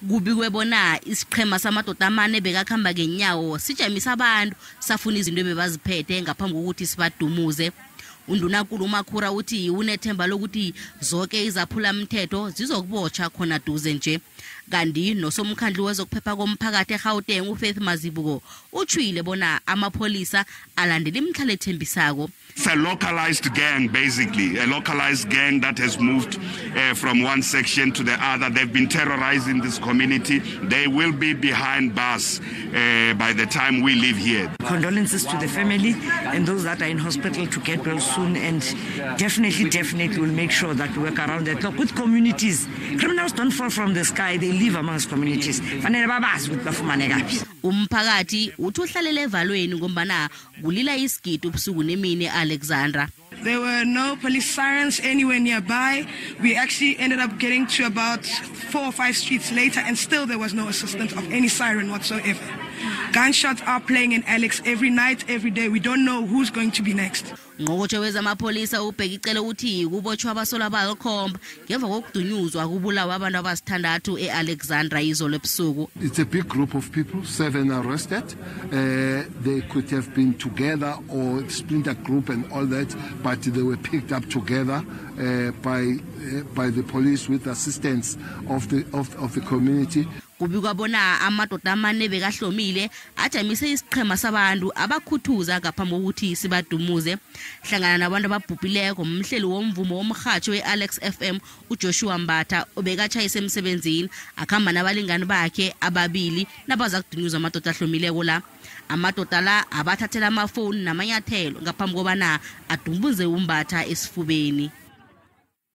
Kubikwe bona isiqhema samadoda amane bekakhamba ngenyawo sijamisa abantu safuna izinto ebebaziphethe ngaphambi kokuthi sibadumuze. UNdunakulu Makhura uthi unethemba lokuthi zonke izaphula umthetho zizokubotshwa khona duze nje. Kanti nosomkhandlu wezokuphepha komphakathi eGauteng uFaith Mazibuko utshwile bona amapholisa alandela imikhala ethembisako. It's a localized gang, basically, a localized gang that has moved from one section to the other. They've been terrorizing this community. They will be behind bars by the time we leave here. Condolences to the family and those that are in hospital to get well soon, and definitely we'll make sure that we work around the clock with communities. Criminals don't fall from the sky, they live amongst communities. Umphakathi uthi uhlalele evalweni ngombana kulila isigidi ubusuku nemini eAlexandra. There were no police sirens anywhere nearby. We actually ended up getting to about 4 or 5 streets later, and still there was no assistance of any siren whatsoever. Gunshots are playing in Alex every night, every day. We don't know who's going to be next. Ngqongqotjhe wezamaPholisa uBheki Cele uthi kubotshwa abasola balikhomba ngemva kokudunyuzwa kubulawa abantu abasithandathu eAlexandra izolo ebusuku. It's a big group of people, 7 arrested. They could have been together or splinter group and all that, but they were picked up together by the police with assistance of the community. Kubikwa bona amadoda amane bekahlomile ajamise isiqhema sabantu abakhuthuza ngaphambi kokuthi sibadumuze. Hlangana nabantu ababhubhileko umhleli womvumo womrhatsho weAlex FM uJoshua Mbatha obekatshayisa emsebenzini akhamba nabalingani bakhe ababili nabaza kudunyuzwa amadoda ahlomileko la. Amadoda la abathathela amafoni namanyathelo ngaphambi kobana adumbuze uMbatha esifubeni.